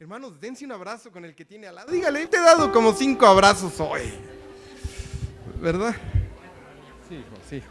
Hermanos, dense un abrazo con el que tiene al lado. Dígale, te he dado como 5 abrazos hoy, ¿verdad? Sí, hijo, sí, hijo.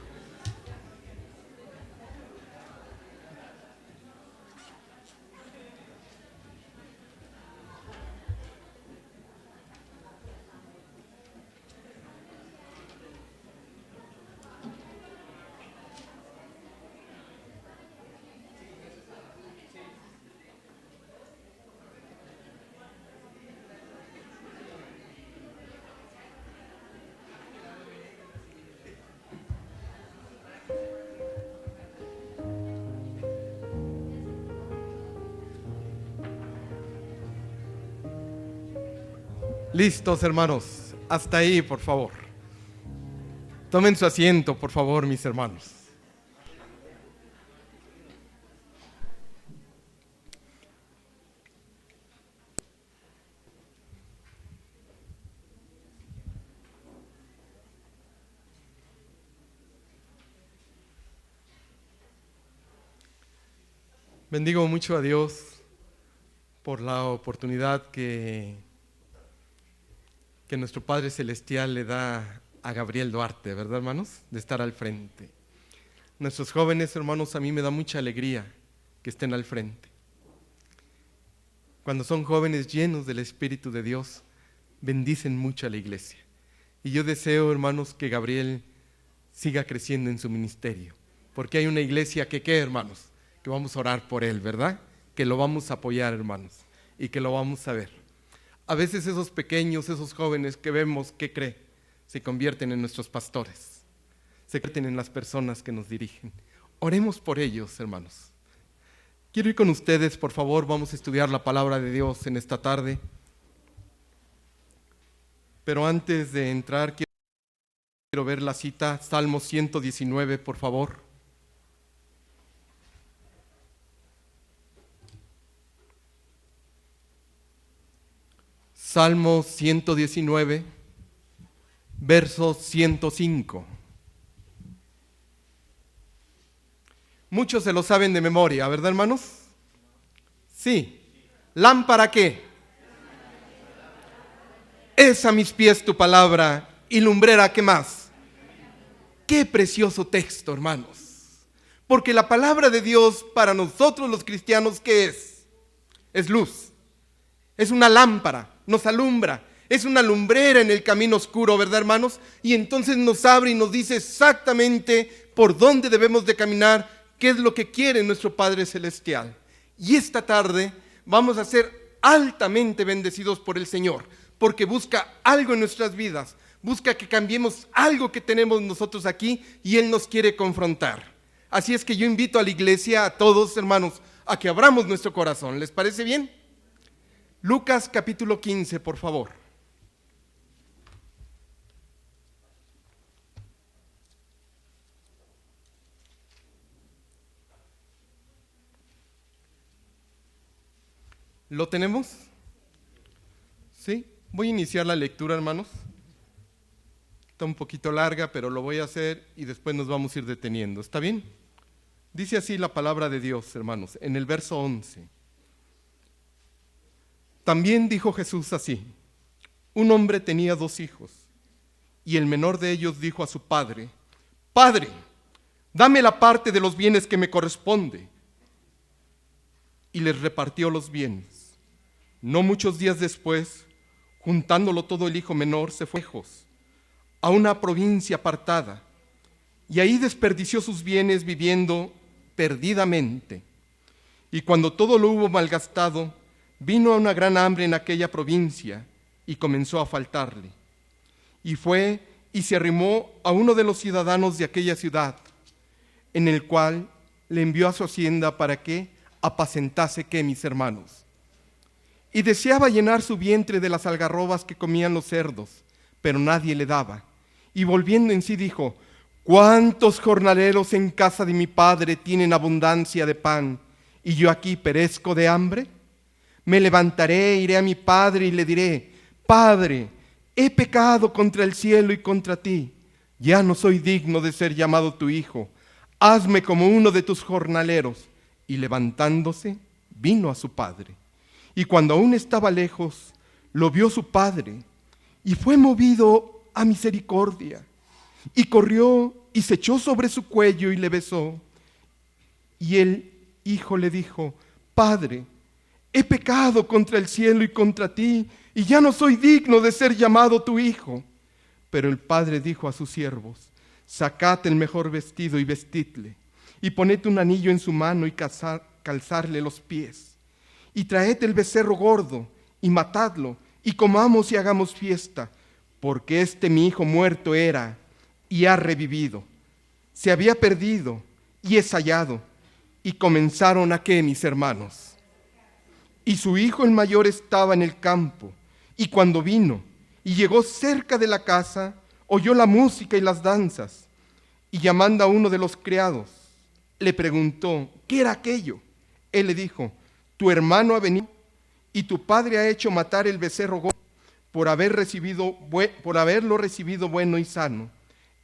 Listos, hermanos. Hasta ahí, por favor. Tomen su asiento, por favor, mis hermanos. Bendigo mucho a Dios por la oportunidad que nuestro Padre Celestial le da a Gabriel Duarte, ¿verdad, hermanos? De estar al frente. Nuestros jóvenes, hermanos, a mí me da mucha alegría que estén al frente. Cuando son jóvenes llenos del Espíritu de Dios, bendicen mucho a la iglesia. Y yo deseo, hermanos, que Gabriel siga creciendo en su ministerio. Porque hay una iglesia que, ¿qué, hermanos? Que vamos a orar por él, ¿verdad? Que lo vamos a apoyar, hermanos, y que lo vamos a ver. A veces esos pequeños, esos jóvenes que vemos, ¿qué cree? Se convierten en nuestros pastores, se convierten en las personas que nos dirigen. Oremos por ellos, hermanos. Quiero ir con ustedes, por favor, vamos a estudiar la palabra de Dios en esta tarde. Pero antes de entrar, quiero ver la cita, Salmo 119, por favor. Salmo 119, verso 105. Muchos se lo saben de memoria, ¿verdad, hermanos? Sí. ¿Lámpara qué? Es a mis pies tu palabra y lumbrera, ¿qué más? Qué precioso texto, hermanos. Porque la palabra de Dios para nosotros los cristianos, ¿qué es? Es luz. Es una lámpara, nos alumbra, es una lumbrera en el camino oscuro, ¿verdad, hermanos? Y entonces nos abre y nos dice exactamente por dónde debemos de caminar, qué es lo que quiere nuestro Padre Celestial. Y esta tarde vamos a ser altamente bendecidos por el Señor, porque busca algo en nuestras vidas, busca que cambiemos algo que tenemos nosotros aquí y Él nos quiere confrontar. Así es que yo invito a la iglesia, a todos, hermanos, a que abramos nuestro corazón. ¿Les parece bien? Lucas capítulo 15, por favor. ¿Lo tenemos? ¿Sí? Voy a iniciar la lectura, hermanos. Está un poquito larga, pero lo voy a hacer y después nos vamos a ir deteniendo. ¿Está bien? Dice así la palabra de Dios, hermanos, en el verso 11. También dijo Jesús así: un hombre tenía 2 hijos, y el menor de ellos dijo a su padre: Padre, dame la parte de los bienes que me corresponde. Y les repartió los bienes. No muchos días después, juntándolo todo, el hijo menor se fue lejos, a una provincia apartada, y ahí desperdició sus bienes viviendo perdidamente. Y cuando todo lo hubo malgastado, vino a una gran hambre en aquella provincia y comenzó a faltarle. Y fue y se arrimó a uno de los ciudadanos de aquella ciudad, en el cual le envió a su hacienda para que apacentase, ¿qué, mis hermanos? Y deseaba llenar su vientre de las algarrobas que comían los cerdos, pero nadie le daba. Y volviendo en sí dijo: ¿cuántos jornaleros en casa de mi padre tienen abundancia de pan, y yo aquí perezco de hambre? Me levantaré, iré a mi padre y le diré: Padre, he pecado contra el cielo y contra ti. Ya no soy digno de ser llamado tu hijo. Hazme como uno de tus jornaleros. Y levantándose, vino a su padre. Y cuando aún estaba lejos, lo vio su padre y fue movido a misericordia. Y corrió y se echó sobre su cuello y le besó. Y el hijo le dijo: Padre, he pecado contra el cielo y contra ti, y ya no soy digno de ser llamado tu hijo. Pero el padre dijo a sus siervos: Sacad el mejor vestido y vestidle, y poned un anillo en su mano y calzarle los pies. Y traed el becerro gordo y matadlo, y comamos y hagamos fiesta, porque mi hijo muerto era y ha revivido. Se había perdido y es hallado. Y comenzaron a qué, mis hermanos. Y su hijo el mayor estaba en el campo, y cuando vino y llegó cerca de la casa, oyó la música y las danzas, y llamando a uno de los criados, le preguntó: ¿qué era aquello? Él le dijo: tu hermano ha venido, y tu padre ha hecho matar el becerro gordo, por haberlo recibido bueno y sano.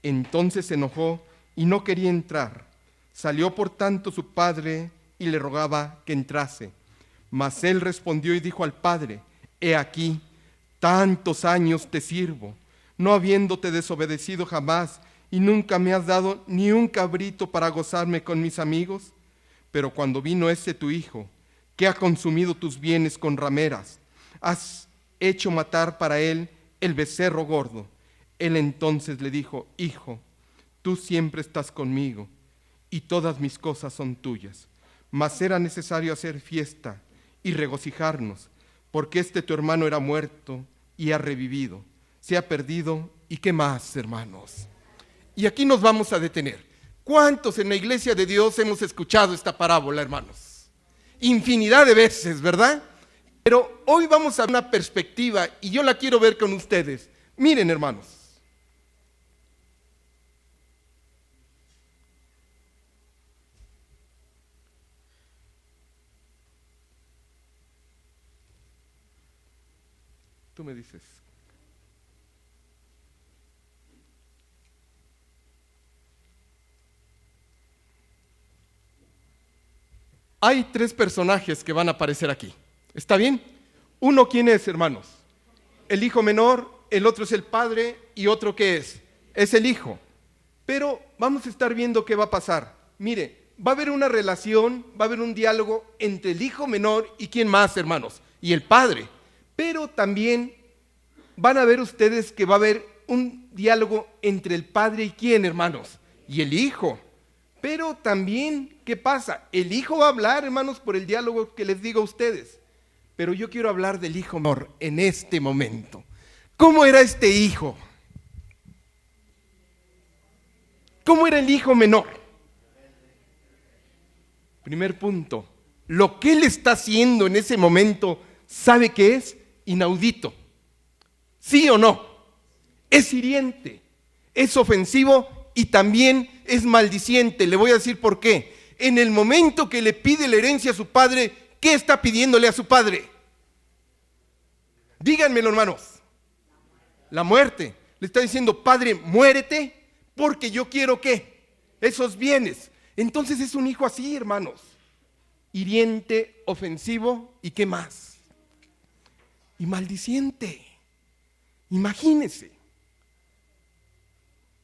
Entonces se enojó y no quería entrar. Salió por tanto su padre y le rogaba que entrase. Mas él respondió y dijo al padre: he aquí, tantos años te sirvo, no habiéndote desobedecido jamás, y nunca me has dado ni un cabrito para gozarme con mis amigos. Pero cuando vino tu hijo, que ha consumido tus bienes con rameras, has hecho matar para él el becerro gordo. Él entonces le dijo: hijo, tú siempre estás conmigo, y todas mis cosas son tuyas. Mas era necesario hacer fiesta y regocijarnos, porque tu hermano era muerto y ha revivido, se ha perdido, y qué más, hermanos. Y aquí nos vamos a detener. ¿Cuántos en la iglesia de Dios hemos escuchado esta parábola, hermanos? Infinidad de veces, ¿verdad? Pero hoy vamos a una perspectiva y yo la quiero ver con ustedes. Miren, hermanos. Tú me dices. Hay tres personajes que van a aparecer aquí. ¿Está bien? Uno, ¿quién es, hermanos? El hijo menor, el otro es el padre, y otro, ¿qué es? Es el hijo. Pero vamos a estar viendo qué va a pasar. Mire, va a haber una relación, va a haber un diálogo entre el hijo menor y ¿quién más, hermanos? Y el padre. Pero también van a ver ustedes que va a haber un diálogo entre el padre y ¿quién, hermanos? Y el hijo. Pero también, ¿qué pasa? El hijo va a hablar, hermanos, por el diálogo que les digo a ustedes. Pero yo quiero hablar del hijo menor en este momento. ¿Cómo era este hijo? ¿Cómo era el hijo menor? Primer punto. Lo que él está haciendo en ese momento, ¿sabe qué es? Inaudito. ¿Sí o no? Es hiriente, es ofensivo y también es maldiciente. Le voy a decir por qué. En el momento que le pide la herencia a su padre, ¿qué está pidiéndole a su padre? Díganmelo, hermanos. La muerte. Le está diciendo: padre, muérete porque yo quiero ¿qué? Esos bienes. Entonces es un hijo así, hermanos. Hiriente, ofensivo y ¿qué más? Y maldiciente. Imagínense.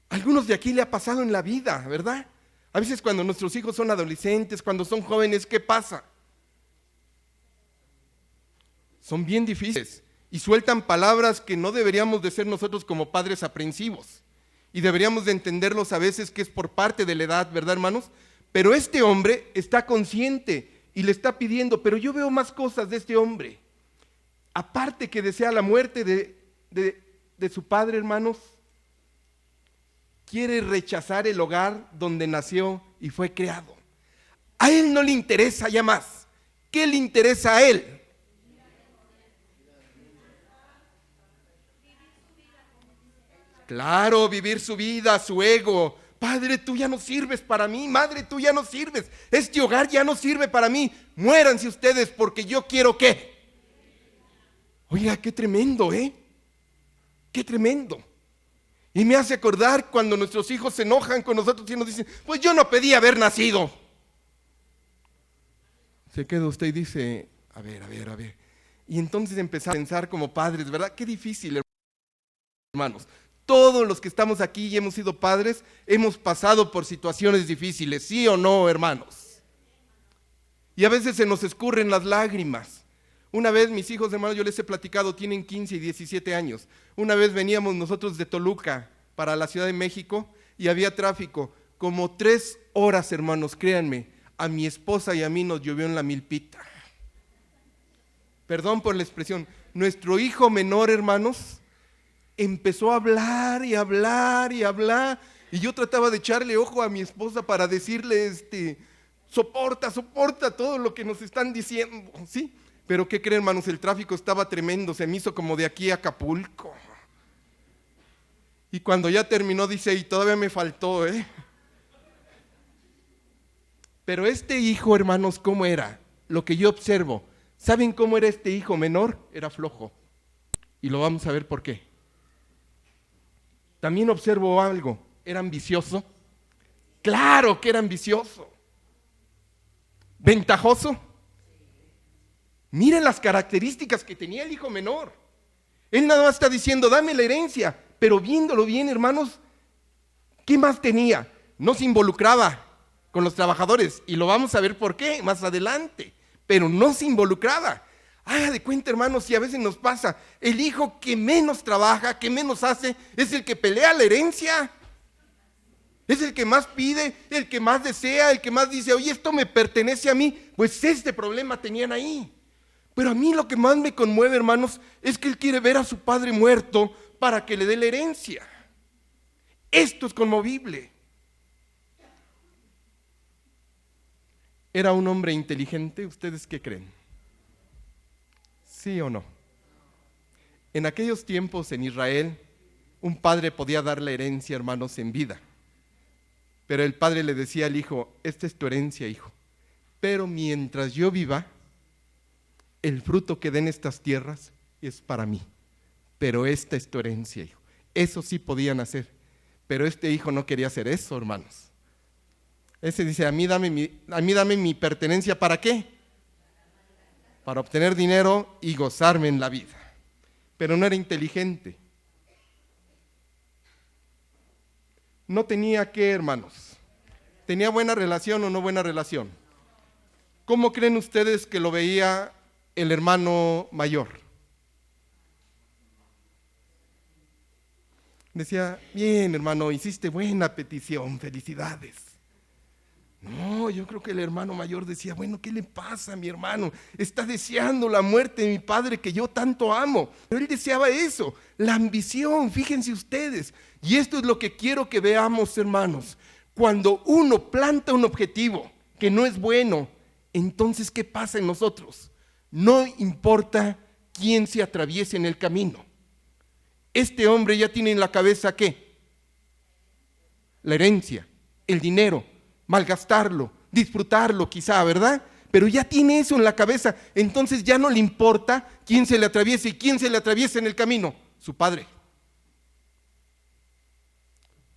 Algunos de aquí le ha pasado en la vida, ¿verdad? A veces cuando nuestros hijos son adolescentes, cuando son jóvenes, ¿qué pasa? Son bien difíciles y sueltan palabras que no deberíamos de ser nosotros como padres aprensivos. Y deberíamos de entenderlos a veces que es por parte de la edad, ¿verdad, hermanos? Pero este hombre está consciente y le está pidiendo, pero yo veo más cosas de este hombre. Aparte que desea la muerte de su padre, hermanos, quiere rechazar el hogar donde nació y fue creado. A él no le interesa ya más. ¿Qué le interesa a él? Claro, vivir su vida, su ego. Padre, tú ya no sirves para mí. Madre, tú ya no sirves. Este hogar ya no sirve para mí. Muéranse ustedes porque yo quiero ¿qué? Oiga, qué tremendo, ¿eh? Qué tremendo. Y me hace acordar cuando nuestros hijos se enojan con nosotros y nos dicen: pues yo no pedí haber nacido. Se queda usted y dice: a ver. Y entonces empezar a pensar como padres, ¿verdad? Qué difícil, hermanos. Todos los que estamos aquí y hemos sido padres, hemos pasado por situaciones difíciles, ¿sí o no, hermanos? Y a veces se nos escurren las lágrimas. Una vez mis hijos, hermanos, yo les he platicado, tienen 15 y 17 años. Una vez veníamos nosotros de Toluca para la Ciudad de México y había tráfico. Como 3 horas, hermanos, créanme, a mi esposa y a mí nos llovió en la milpita. Perdón por la expresión. Nuestro hijo menor, hermanos, empezó a hablar y hablar y hablar. Y yo trataba de echarle ojo a mi esposa para decirle, soporta todo lo que nos están diciendo, ¿sí? Pero ¿qué creen, hermanos? El tráfico estaba tremendo, se me hizo como de aquí a Acapulco. Y cuando ya terminó, dice, y todavía me faltó, ¿eh? Pero este hijo, hermanos, ¿cómo era? Lo que yo observo, ¿saben cómo era este hijo menor? Era flojo. Y lo vamos a ver por qué. También observo algo, ¿era ambicioso? Claro que era ambicioso. ¿Ventajoso? Miren las características que tenía el hijo menor. Él nada más está diciendo, dame la herencia, pero viéndolo bien, hermanos, ¿qué más tenía? No se involucraba con los trabajadores, y lo vamos a ver por qué más adelante, pero no se involucraba. Haga de cuenta, hermanos, si a veces nos pasa, el hijo que menos trabaja, que menos hace, es el que pelea la herencia. Es el que más pide, el que más desea, el que más dice, oye, esto me pertenece a mí. Pues este problema tenían ahí. Pero a mí lo que más me conmueve, hermanos, es que él quiere ver a su padre muerto para que le dé la herencia. Esto es conmovible. ¿Era un hombre inteligente? ¿Ustedes qué creen? ¿Sí o no? En aquellos tiempos en Israel, un padre podía dar la herencia, hermanos, en vida. Pero el padre le decía al hijo, esta es tu herencia, hijo. Pero mientras yo viva, el fruto que den estas tierras es para mí. Pero esta es tu herencia, hijo. Eso sí podían hacer. Pero este hijo no quería hacer eso, hermanos. Ese dice, a mí dame mi pertenencia, ¿para qué? Para obtener dinero y gozarme en la vida. Pero no era inteligente. No tenía qué, hermanos. ¿Tenía buena relación o no buena relación? ¿Cómo creen ustedes que lo veía el hermano mayor? Decía, bien, hermano, hiciste buena petición, felicidades. No, yo creo que el hermano mayor decía, bueno, ¿qué le pasa a mi hermano? Está deseando la muerte de mi padre que yo tanto amo. Pero él deseaba eso, la ambición, fíjense ustedes. Y esto es lo que quiero que veamos, hermanos. Cuando uno planta un objetivo que no es bueno, entonces, ¿qué pasa en nosotros? No importa quién se atraviese en el camino. Este hombre ya tiene en la cabeza, ¿qué? La herencia, el dinero. Malgastarlo, disfrutarlo quizá, ¿verdad? Pero ya tiene eso en la cabeza, entonces ya no le importa quién se le atraviese y quién se le atraviesa en el camino, su padre.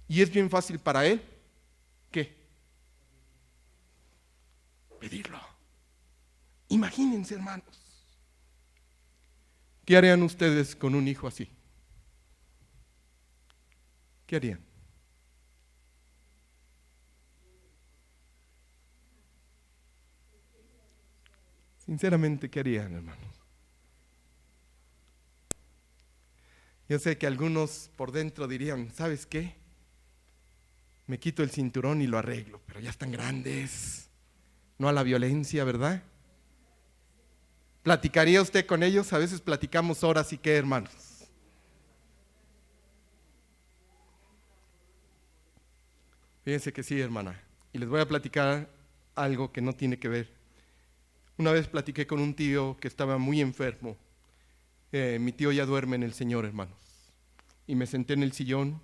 Y es bien fácil para él, ¿qué? Pedirlo. Imagínense, hermanos. ¿Qué harían ustedes con un hijo así? ¿Qué harían? Sinceramente, ¿qué harían, hermanos? Yo sé que algunos por dentro dirían, ¿sabes qué? Me quito el cinturón y lo arreglo, pero ya están grandes. No a la violencia, ¿verdad? ¿Platicaría usted con ellos? A veces platicamos horas y qué, hermanos. Fíjense que sí, hermana. Y les voy a platicar algo que no tiene que ver. Una vez platiqué con un tío que estaba muy enfermo. Mi tío ya duerme en el Señor, hermanos. Y me senté en el sillón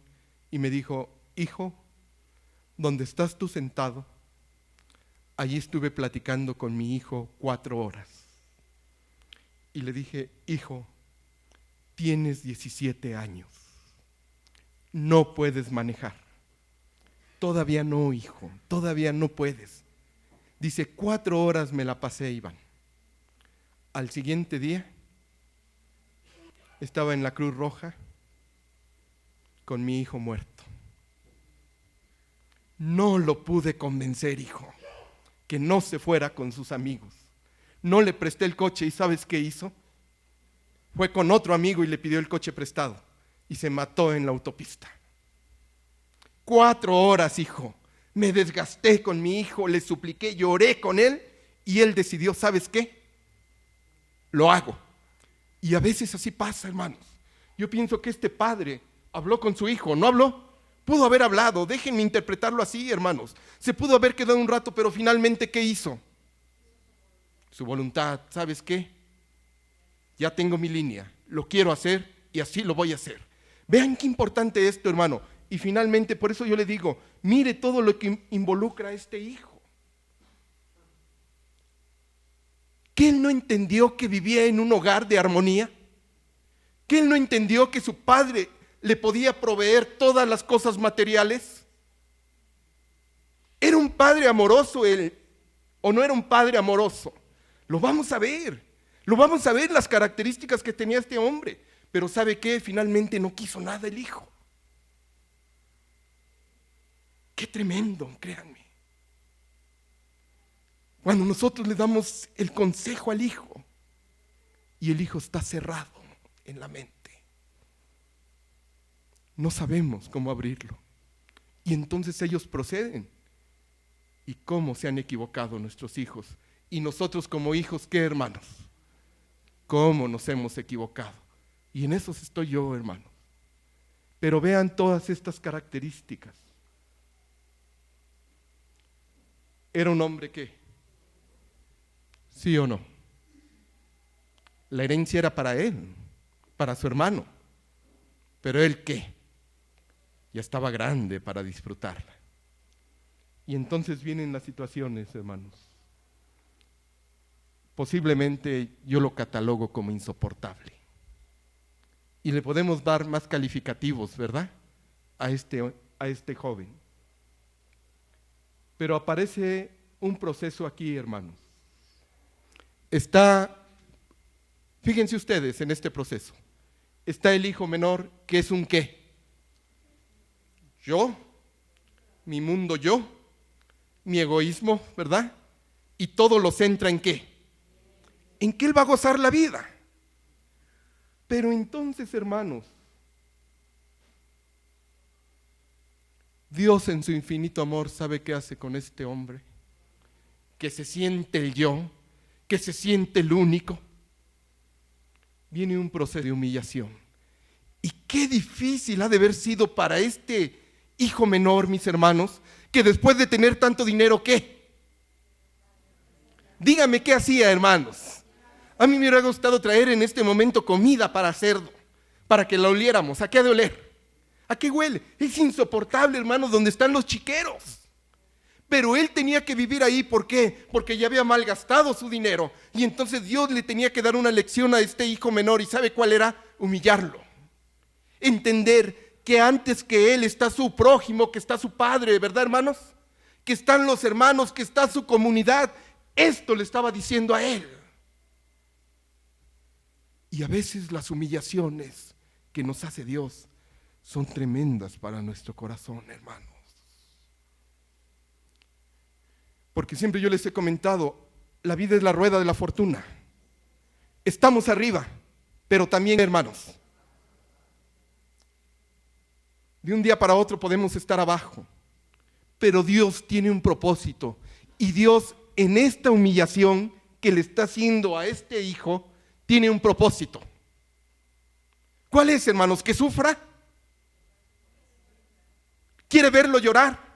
y me dijo, hijo, donde estás tú sentado, allí estuve platicando con mi hijo 4 horas. Y le dije, hijo, tienes 17 años. No puedes manejar. Todavía no, hijo, todavía no puedes. Dice, 4 horas me la pasé, Iván. Al siguiente día Estaba en la Cruz Roja con mi hijo muerto. No lo pude convencer, hijo, que no se fuera con sus amigos. No le presté el coche y ¿sabes qué hizo? Fue con otro amigo y le pidió el coche prestado y se mató en la autopista. 4 horas, hijo. Me desgasté con mi hijo, le supliqué, lloré con él y él decidió, ¿sabes qué? Lo hago. Y a veces así pasa, hermanos. Yo pienso que este padre habló con su hijo, ¿no habló? Pudo haber hablado, déjenme interpretarlo así, hermanos. Se pudo haber quedado un rato, pero finalmente, ¿qué hizo? Su voluntad, ¿sabes qué? Ya tengo mi línea, lo quiero hacer y así lo voy a hacer. Vean qué importante esto, hermano. Y finalmente, por eso yo le digo, mire todo lo que involucra a este hijo. ¿Que él no entendió que vivía en un hogar de armonía? ¿Que él no entendió que su padre le podía proveer todas las cosas materiales? ¿Era un padre amoroso él o no era un padre amoroso? Lo vamos a ver las características que tenía este hombre. Pero ¿sabe qué? Finalmente no quiso nada el hijo. Qué tremendo, créanme. Cuando nosotros le damos el consejo al hijo y el hijo está cerrado en la mente, no sabemos cómo abrirlo. Y entonces ellos proceden. ¿Y cómo se han equivocado nuestros hijos? Y nosotros como hijos, ¿qué, hermanos? ¿Cómo nos hemos equivocado? Y en eso estoy yo, hermanos. Pero vean todas estas características. ¿Era un hombre qué? ¿Sí o no? La herencia era para él, para su hermano. Pero él ¿qué? Ya estaba grande para disfrutarla. Y entonces vienen las situaciones, hermanos. Posiblemente yo lo catalogo como insoportable. Y le podemos dar más calificativos, ¿verdad? A este joven. Pero aparece un proceso aquí, hermanos. Fíjense ustedes en este proceso. Está el hijo menor, que es un ¿qué? Yo, mi mundo yo, mi egoísmo, ¿verdad? Y todo lo centra en ¿qué? En que él va a gozar la vida. Pero entonces, hermanos, Dios en su infinito amor sabe qué hace con este hombre, que se siente el yo, que se siente el único. Viene un proceso de humillación. Y qué difícil ha de haber sido para este hijo menor, mis hermanos, que después de tener tanto dinero, ¿qué? Dígame qué hacía, hermanos. A mí me hubiera gustado traer en este momento comida para cerdo, para que la oliéramos. ¿A qué ha de oler? ¿A qué huele? Es insoportable, hermanos, donde están los chiqueros. Pero él tenía que vivir ahí, ¿por qué? Porque ya había malgastado su dinero. Y entonces Dios le tenía que dar una lección a este hijo menor. ¿Y sabe cuál era? Humillarlo. Entender que antes que él está su prójimo, que está su padre, ¿verdad, hermanos? Que están los hermanos, que está su comunidad. Esto le estaba diciendo a él. Y a veces las humillaciones que nos hace Dios son tremendas para nuestro corazón, hermanos. Porque siempre yo les he comentado, la vida es la rueda de la fortuna. Estamos arriba, pero también, hermanos, de un día para otro podemos estar abajo. Pero Dios tiene un propósito. Y Dios en esta humillación que le está haciendo a este hijo, tiene un propósito. ¿Cuál es, hermanos? ¿Que sufra? ¿Quiere verlo llorar?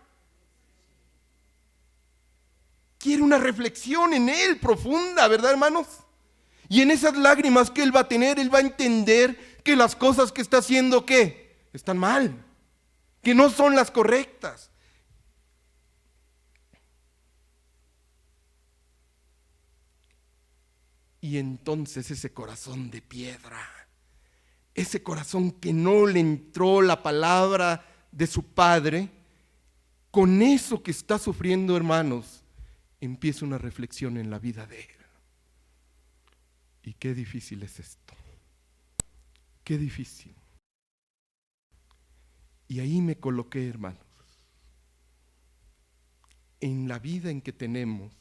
Quiere una reflexión en él profunda, ¿verdad, hermanos? Y en esas lágrimas que él va a tener, él va a entender que las cosas que está haciendo, ¿qué? Están mal, que no son las correctas. Y entonces ese corazón de piedra, ese corazón que no le entró la palabra de su padre, con eso que está sufriendo, hermanos, empieza una reflexión en la vida de él. Y qué difícil es esto. Qué difícil. Y ahí me coloqué, hermanos. En la vida en que tenemos,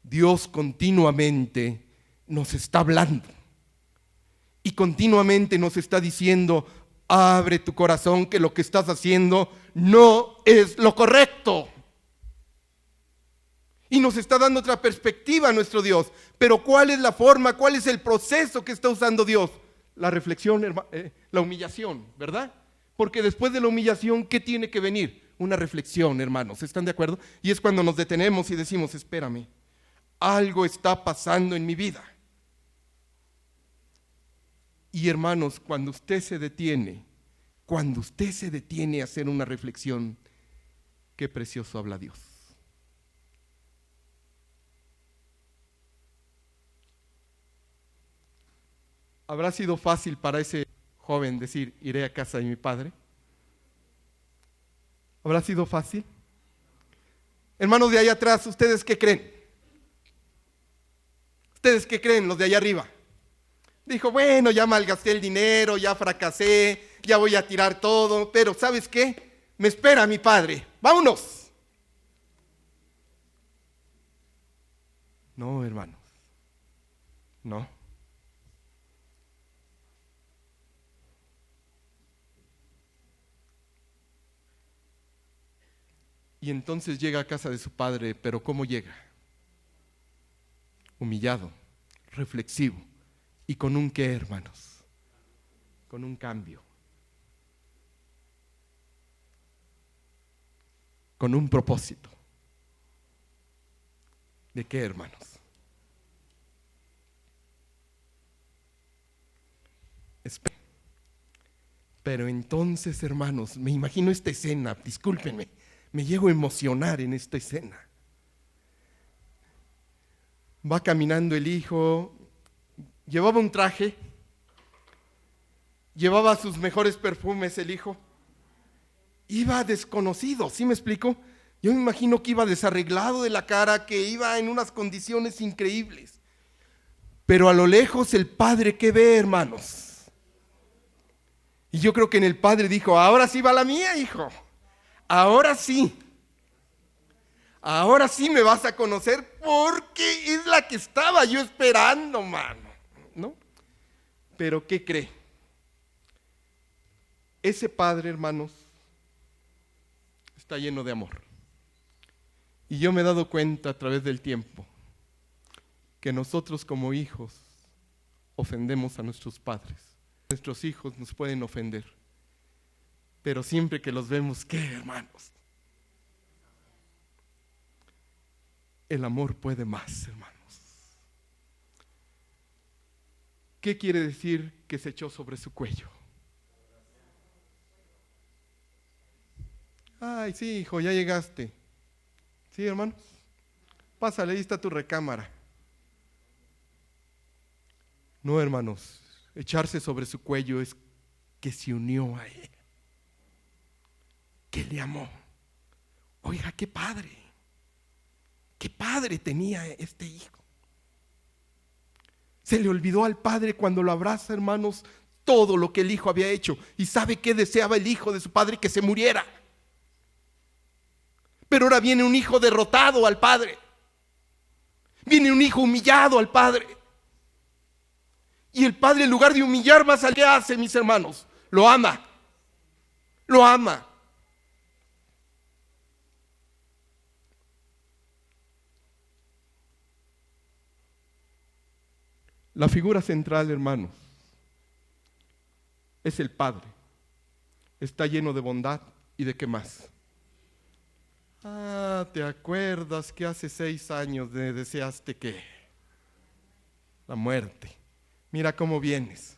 Dios continuamente nos está hablando. Y continuamente nos está diciendo, abre tu corazón, que lo que estás haciendo no es lo correcto. Y nos está dando otra perspectiva a nuestro Dios. Pero ¿cuál es la forma? ¿Cuál es el proceso que está usando Dios? La reflexión, la humillación, ¿verdad? Porque después de la humillación, ¿qué tiene que venir? Una reflexión, hermanos, ¿están de acuerdo? Y es cuando nos detenemos y decimos, espérame, algo está pasando en mi vida. Y hermanos, cuando usted se detiene a hacer una reflexión, qué precioso habla Dios. ¿Habrá sido fácil para ese joven decir, iré a casa de mi padre? ¿Habrá sido fácil? Hermanos de allá atrás, ¿ustedes qué creen? ¿Ustedes qué creen, los de allá arriba? Dijo, bueno, ya malgasté el dinero, ya fracasé, ya voy a tirar todo, pero ¿sabes qué? Me espera mi padre, vámonos. No, hermanos, no. Y entonces llega a casa de su padre, pero ¿cómo llega? Humillado, reflexivo. ¿Y con un qué, hermanos? Con un cambio. Con un propósito. ¿De qué, hermanos? Pero entonces, hermanos, me imagino esta escena, discúlpenme, me llego a emocionar en esta escena. Va caminando el hijo, llevaba un traje, llevaba sus mejores perfumes el hijo, iba desconocido, ¿sí me explico? Yo me imagino que iba desarreglado de la cara, que iba en unas condiciones increíbles. Pero a lo lejos el padre, ¿qué ve, hermanos? Y yo creo que en el padre dijo, ahora sí va la mía, hijo. Ahora sí me vas a conocer porque es la que estaba yo esperando, mano, ¿no? Pero ¿qué cree? Ese padre, hermanos, está lleno de amor. Y yo me he dado cuenta a través del tiempo que nosotros como hijos ofendemos a nuestros padres. Nuestros hijos nos pueden ofender, pero siempre que los vemos, ¿qué, hermanos? El amor puede más, hermanos. ¿Qué quiere decir que se echó sobre su cuello? Ay, sí, hijo, ya llegaste. ¿Sí, hermanos? Pásale, ahí está tu recámara. No, hermanos, echarse sobre su cuello es que se unió a él, que le amó. Oiga, qué padre tenía este hijo. Se le olvidó al padre cuando lo abraza, hermanos, todo lo que el hijo había hecho. ¿Y sabe qué deseaba el hijo de su padre? Que se muriera. Pero ahora viene un hijo derrotado al padre. Viene un hijo humillado al padre. Y el padre, en lugar de humillar más, ¿qué hace, mis hermanos? Lo ama. Lo ama. La figura central, hermanos, es el Padre. Está lleno de bondad y de qué más. Ah, ¿te acuerdas que hace 6 años deseaste qué? La muerte. Mira cómo vienes.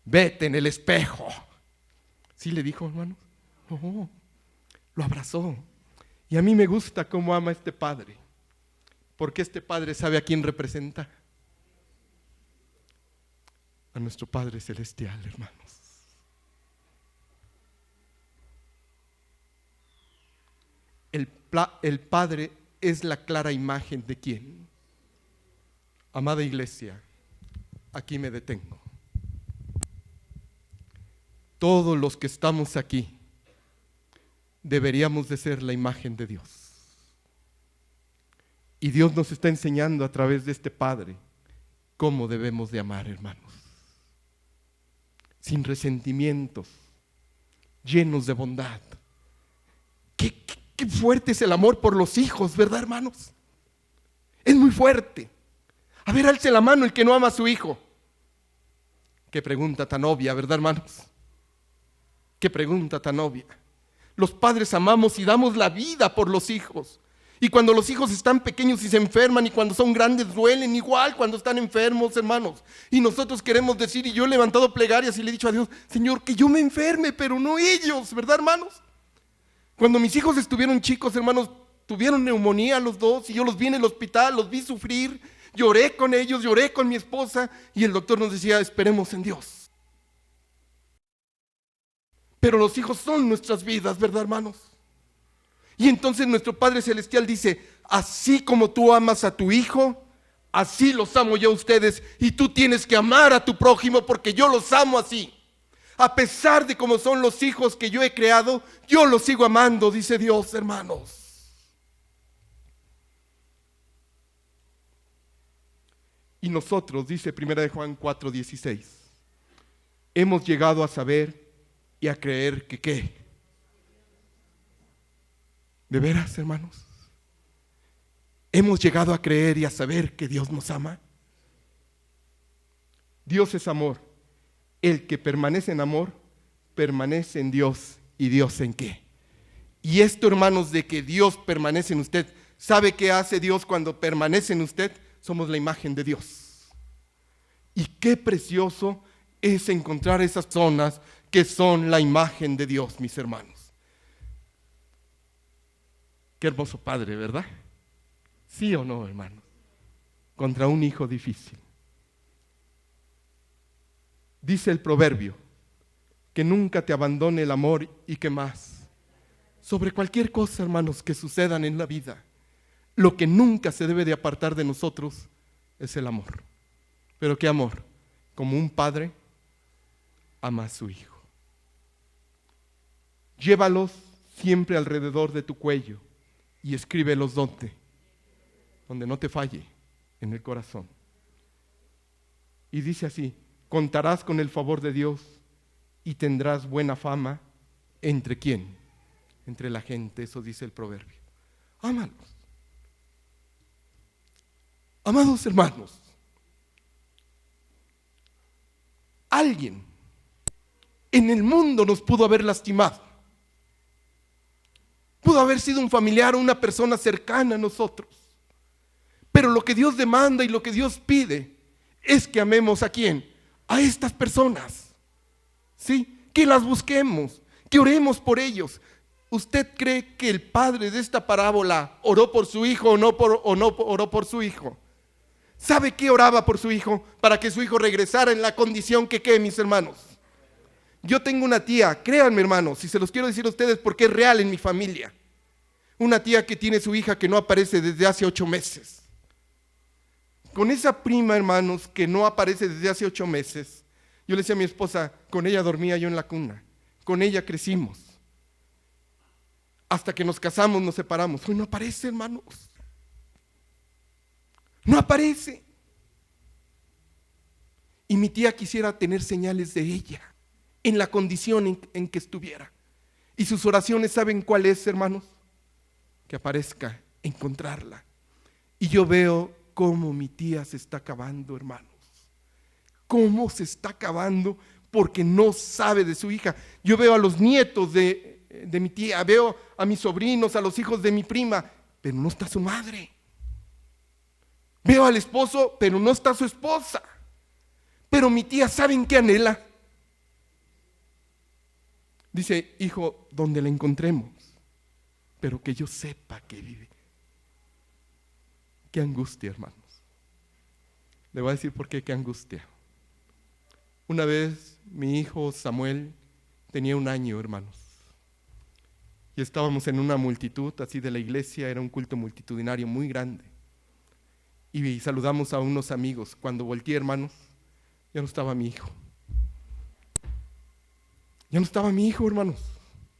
Vete en el espejo. ¿Sí le dijo, hermanos? No, lo abrazó. Y a mí me gusta cómo ama este Padre, porque este Padre sabe a quién representa. A nuestro Padre Celestial, hermanos. El Padre es la clara imagen de quién. Amada iglesia, aquí me detengo. todos los que estamos aquí deberíamos de ser la imagen de Dios. Y Dios nos está enseñando a través de este Padre cómo debemos de amar, hermanos. Sin resentimientos, llenos de bondad. Qué fuerte es el amor por los hijos, ¿verdad, hermanos? Es muy fuerte. A ver, alce la mano el que no ama a su hijo. Qué pregunta tan obvia, ¿verdad, hermanos? Qué pregunta tan obvia. Los padres amamos y damos la vida por los hijos. Y cuando los hijos están pequeños y se enferman, y cuando son grandes duelen, igual cuando están enfermos, hermanos. Y nosotros queremos decir, y yo he levantado plegarias y le he dicho a Dios, Señor, que yo me enferme, pero no ellos, ¿verdad, hermanos? Cuando mis hijos estuvieron chicos, hermanos, tuvieron neumonía los dos, y yo los vi en el hospital, los vi sufrir, lloré con ellos, lloré con mi esposa, y el doctor nos decía, esperemos en Dios. Pero los hijos son nuestras vidas, ¿verdad, hermanos? Y entonces nuestro Padre Celestial dice, así como tú amas a tu hijo, así los amo yo a ustedes, y tú tienes que amar a tu prójimo porque yo los amo así. A pesar de cómo son los hijos que yo he creado, yo los sigo amando, dice Dios, hermanos. Y nosotros, dice 1 Juan 4:16, hemos llegado a saber y a creer que ¿qué? ¿De veras, hermanos? ¿Hemos llegado a creer y a saber que Dios nos ama? Dios es amor. El que permanece en amor, permanece en Dios. ¿Y Dios en qué? Y esto, hermanos, de que Dios permanece en usted, ¿sabe qué hace Dios cuando permanece en usted? Somos la imagen de Dios. Y qué precioso es encontrar esas zonas que son la imagen de Dios, mis hermanos. Qué hermoso padre, ¿verdad? ¿Sí o no, hermanos? Contra un hijo difícil. Dice el proverbio, que nunca te abandone el amor y que más. Sobre cualquier cosa, hermanos, que sucedan en la vida, lo que nunca se debe de apartar de nosotros es el amor. ¿Pero qué amor? Como un padre ama a su hijo. Llévalos siempre alrededor de tu cuello y escríbelos donde no te falle, en el corazón. Y dice así, contarás con el favor de Dios y tendrás buena fama. ¿Entre quién? Entre la gente, eso dice el proverbio. Ámalos. Amados hermanos, alguien en el mundo nos pudo haber lastimado. Pudo haber sido un familiar o una persona cercana a nosotros. Pero lo que Dios demanda y lo que Dios pide es que amemos ¿a quién? A estas personas. ¿Sí? Que las busquemos, que oremos por ellos. ¿Usted cree que el padre de esta parábola oró por su hijo o no oró por su hijo? ¿Sabe qué oraba por su hijo? Para que su hijo regresara en la condición que ¿qué, mis hermanos? Yo tengo una tía, créanme, hermanos, y se los quiero decir a ustedes porque es real en mi familia. Una tía que tiene su hija que no aparece desde hace 8 meses. Con esa prima, hermanos, que no aparece desde hace 8 meses, yo le decía a mi esposa, con ella dormía yo en la cuna, con ella crecimos. Hasta que nos casamos, nos separamos. Hoy no aparece, hermanos. No aparece. Y mi tía quisiera tener señales de ella, en la condición en que estuviera. Y sus oraciones, ¿saben cuál es, hermanos? Que aparezca, encontrarla. Y yo veo cómo mi tía se está acabando, hermanos. Cómo se está acabando porque no sabe de su hija. Yo veo a los nietos de mi tía, veo a mis sobrinos, a los hijos de mi prima, pero no está su madre. Veo al esposo, pero no está su esposa. Pero mi tía, ¿saben qué anhela? Dice, hijo, donde la encontremos, pero que yo sepa que vive. Qué angustia, hermanos. Le voy a decir por qué, qué angustia. Una vez mi hijo Samuel tenía 1 año, hermanos. Y estábamos en una multitud así de la iglesia, era un culto multitudinario muy grande. Y saludamos a unos amigos. Cuando volteé, hermanos, ya no estaba mi hijo. Ya no estaba mi hijo, hermanos.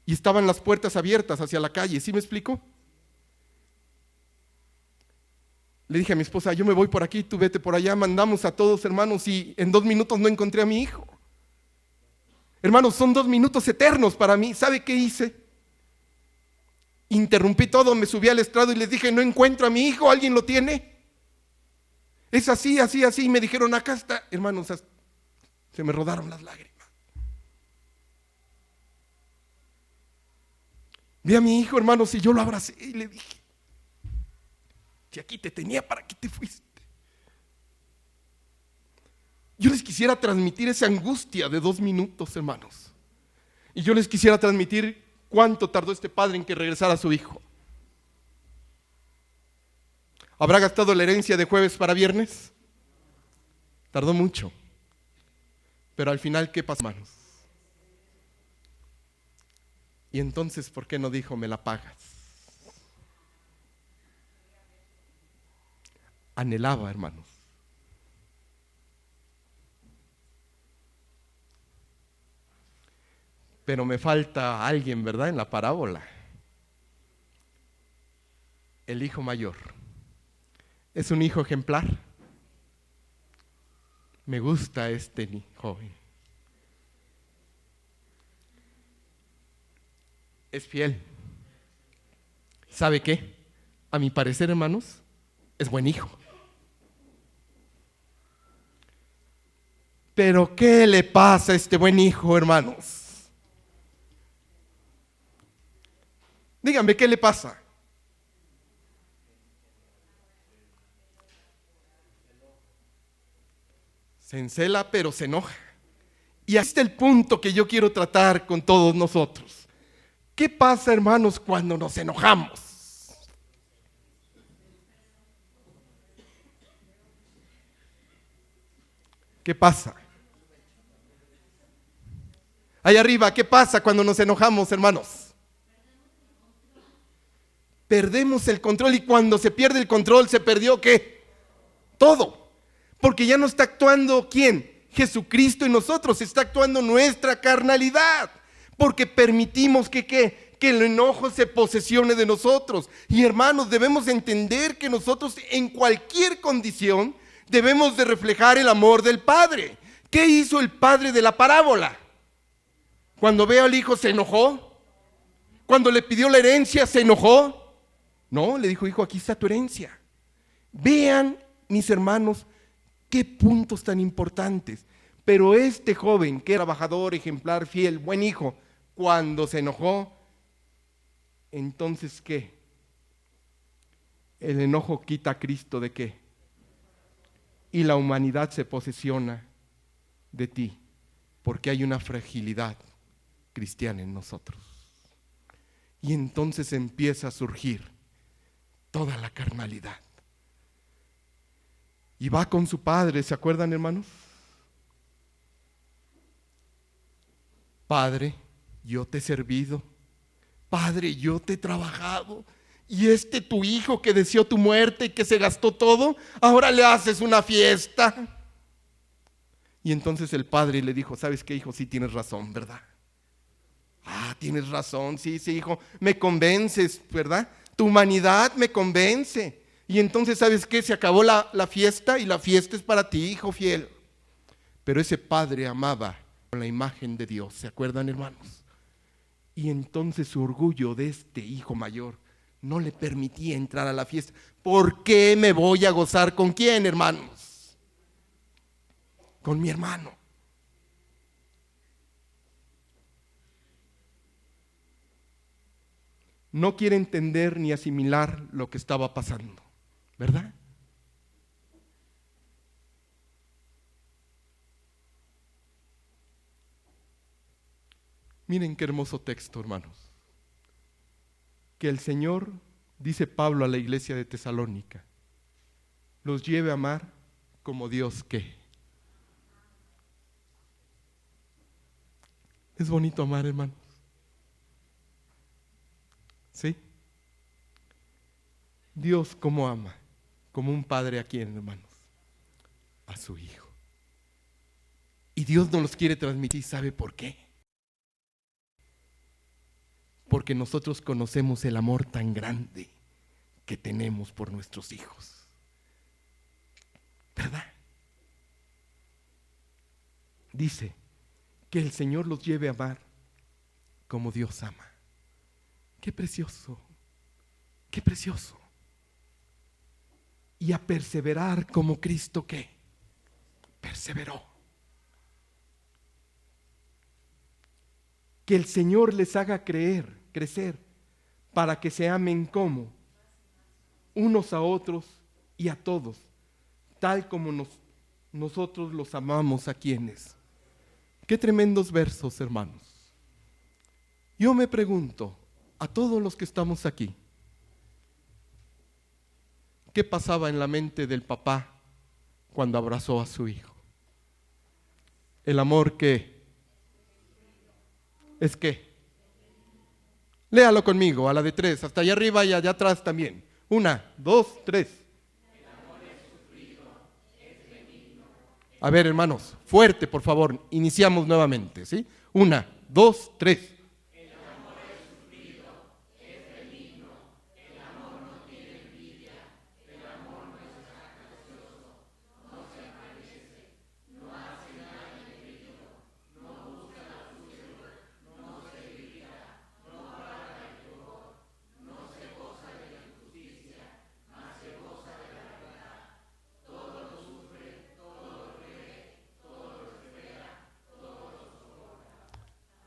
Y estaban las puertas abiertas hacia la calle, ¿sí me explico? Le dije a mi esposa, yo me voy por aquí, tú vete por allá. Mandamos a todos, hermanos, y en 2 minutos no encontré a mi hijo. Hermanos, son 2 minutos eternos para mí. ¿Sabe qué hice? Interrumpí todo, me subí al estrado y les dije, no encuentro a mi hijo, ¿alguien lo tiene? Es así, así, así. Y me dijeron, acá está. Hermanos, se me rodaron las lágrimas. Vi a mi hijo, hermanos, y yo lo abracé y le dije, si aquí te tenía, ¿para qué te fuiste? Yo les quisiera transmitir esa angustia de 2 minutos, hermanos. Y yo les quisiera transmitir cuánto tardó este padre en que regresara a su hijo. ¿Habrá gastado la herencia de jueves para viernes? Tardó mucho. Pero al final, ¿qué pasó, hermanos? Y entonces, ¿por qué no dijo, me la pagas? Anhelaba, hermanos. Pero me falta alguien, ¿verdad? En la parábola. El hijo mayor. ¿Es un hijo ejemplar? Me gusta este joven. Es fiel. ¿Sabe qué? A mi parecer, hermanos, es buen hijo. Pero ¿qué le pasa a este buen hijo, hermanos? Díganme, ¿qué le pasa? Se encela, pero se enoja. Y así está el punto que yo quiero tratar con todos nosotros. ¿Qué pasa, hermanos, cuando nos enojamos? ¿Qué pasa? Allá arriba, ¿qué pasa cuando nos enojamos, hermanos? Perdemos el control, y cuando se pierde el control, ¿se perdió qué? Todo. Porque ya no está actuando ¿quién? Jesucristo en nosotros, está actuando nuestra carnalidad. Porque permitimos que el enojo se posesione de nosotros. Y hermanos, debemos entender que nosotros en cualquier condición debemos de reflejar el amor del Padre. ¿Qué hizo el padre de la parábola? Cuando ve al hijo, ¿se enojó? Cuando le pidió la herencia, ¿se enojó? No, le dijo, hijo, aquí está tu herencia. Vean, mis hermanos, qué puntos tan importantes. Pero este joven, que era trabajador, ejemplar, fiel, buen hijo, cuando se enojó, entonces ¿qué? El enojo quita a Cristo ¿de qué? Y la humanidad se posesiona de ti, porque hay una fragilidad cristiana en nosotros. Y entonces empieza a surgir toda la carnalidad. Y va con su padre, ¿se acuerdan, hermanos? Padre, yo te he servido. Padre, yo te he trabajado. Y tu hijo que deseó tu muerte y que se gastó todo, ahora le haces una fiesta. Y entonces el padre le dijo, ¿sabes qué, hijo? Sí tienes razón, ¿verdad? Ah, tienes razón, sí, hijo, me convences, ¿verdad? Tu humanidad me convence. Y entonces, ¿sabes qué? Se acabó la fiesta, y la fiesta es para ti, hijo fiel. Pero ese padre amaba con la imagen de Dios, ¿se acuerdan, hermanos? Y entonces su orgullo de este hijo mayor no le permitía entrar a la fiesta. ¿Por qué me voy a gozar con quién, hermanos? Con mi hermano. No quiere entender ni asimilar lo que estaba pasando, ¿verdad? Miren qué hermoso texto, hermanos. Que el Señor, dice Pablo a la iglesia de Tesalónica, los lleve a amar como Dios que. Es bonito amar, hermanos. ¿Sí? Dios cómo ama, como un padre a quien, hermanos, a su hijo. Y Dios nos los quiere transmitir, ¿sabe por qué? porque nosotros conocemos el amor tan grande que tenemos por nuestros hijos. ¿Verdad? Dice que el Señor los lleve a amar como Dios ama. ¡Qué precioso! ¡Qué precioso! Y a perseverar como Cristo, ¿qué? Perseveró. Que el Señor les haga crecer, para que se amen como unos a otros y a todos, tal como nosotros los amamos a quienes. Qué tremendos versos, hermanos. Yo me pregunto, a todos los que estamos aquí, ¿qué pasaba en la mente del papá cuando abrazó a su hijo? El amor que es que, léalo conmigo, a la de 3, hasta allá arriba y allá atrás también. 1, 2, 3. A ver, hermanos, fuerte, por favor, iniciamos nuevamente, ¿sí? 1, 2, 3.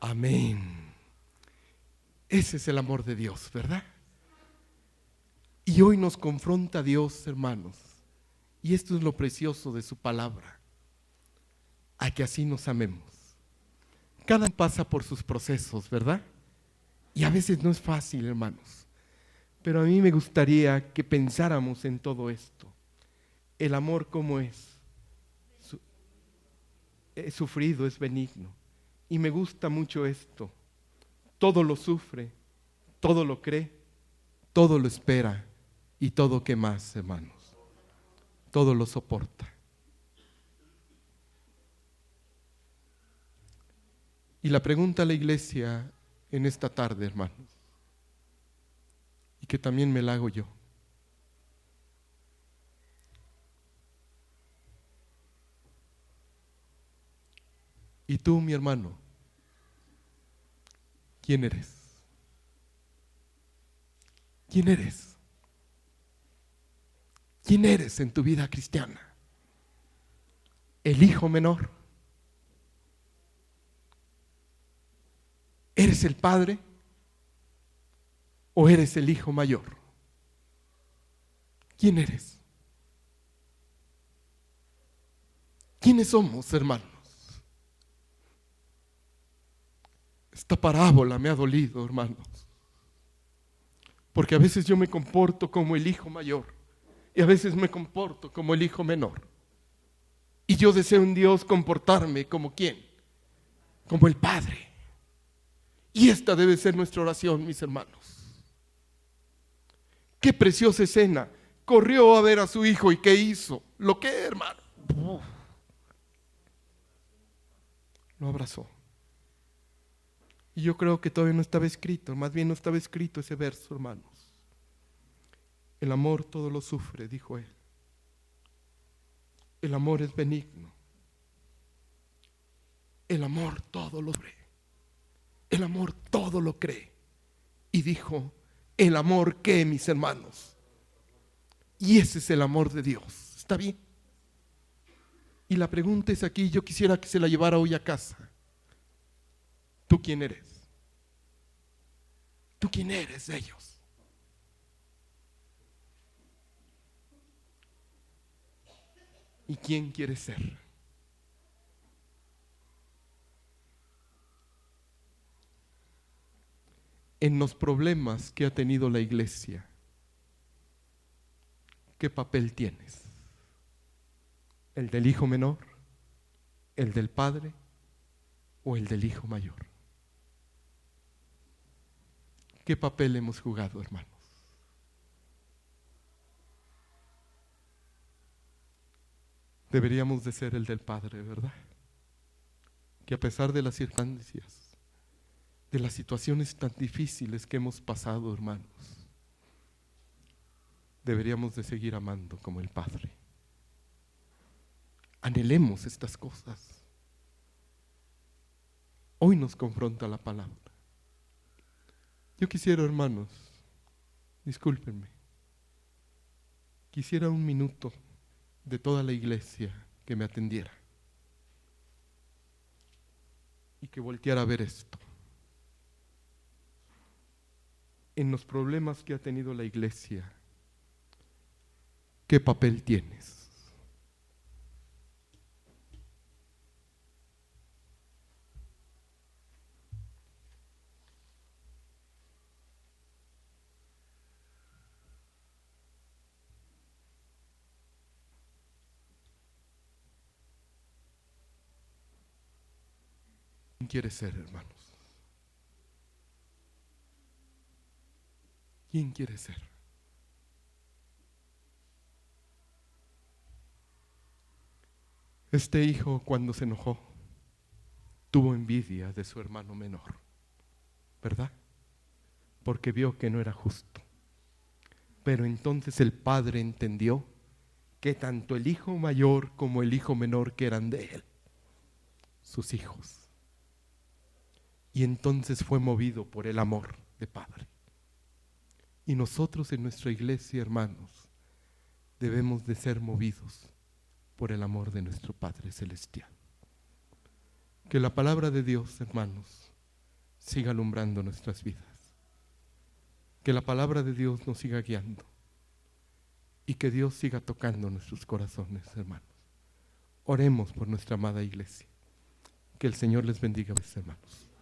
Amén. Ese es el amor de Dios, ¿verdad? Y hoy nos confronta Dios, hermanos, y esto es lo precioso de su palabra, a que así nos amemos. Cada uno pasa por sus procesos, ¿verdad? Y a veces no es fácil, hermanos, pero a mí me gustaría que pensáramos en todo esto. El amor, ¿cómo es? Es sufrido, es benigno. Y me gusta mucho esto. Todo lo sufre, todo lo cree, todo lo espera y todo, ¿qué más, hermanos? Todo lo soporta. Y la pregunta a la iglesia en esta tarde, hermanos, y que también me la hago yo. ¿Y tú, mi hermano? ¿Quién eres? ¿Quién eres? ¿Quién eres en tu vida cristiana? ¿El hijo menor? ¿Eres el padre? ¿O eres el hijo mayor? ¿Quién eres? ¿Quiénes somos, hermanos? Esta parábola me ha dolido, hermanos, porque a veces yo me comporto como el hijo mayor y a veces me comporto como el hijo menor. Y yo deseo en Dios comportarme como ¿quién? Como el Padre. Y esta debe ser nuestra oración, mis hermanos. Qué preciosa escena. Corrió a ver a su hijo y ¿qué hizo? ¿Lo que, hermano? Lo abrazó. Y yo creo que todavía no estaba escrito, más bien no estaba escrito ese verso, hermanos. El amor todo lo sufre, dijo él. El amor es benigno. El amor todo lo cree. El amor todo lo cree. Y dijo, el amor ¿qué, mis hermanos? Y ese es el amor de Dios. ¿Está bien? Y la pregunta es aquí, yo quisiera que se la llevara hoy a casa. ¿Tú quién eres? ¿Tú quién eres de ellos? ¿Y quién quieres ser? En los problemas que ha tenido la iglesia, ¿qué papel tienes? ¿El del hijo menor? ¿El del padre? ¿O el del hijo mayor? ¿Qué papel hemos jugado, hermanos? Deberíamos de ser el del Padre, ¿verdad? Que a pesar de las circunstancias, de las situaciones tan difíciles que hemos pasado, hermanos, deberíamos de seguir amando como el Padre. Anhelemos estas cosas. Hoy nos confronta la palabra. Yo quisiera, hermanos, discúlpenme, quisiera un minuto de toda la iglesia que me atendiera y que volteara a ver esto. En los problemas que ha tenido la iglesia, ¿qué papel tienes? ¿Quién quiere ser, hermanos? ¿Quién quiere ser? Este hijo, cuando se enojó, tuvo envidia de su hermano menor, ¿verdad? Porque vio que no era justo. Pero entonces el padre entendió que tanto el hijo mayor como el hijo menor, que eran de él, sus hijos. Y entonces fue movido por el amor de padre. Y nosotros en nuestra iglesia, hermanos, debemos de ser movidos por el amor de nuestro Padre Celestial. Que la palabra de Dios, hermanos, siga alumbrando nuestras vidas. Que la palabra de Dios nos siga guiando. Y que Dios siga tocando nuestros corazones, hermanos. Oremos por nuestra amada iglesia. Que el Señor les bendiga, mis hermanos.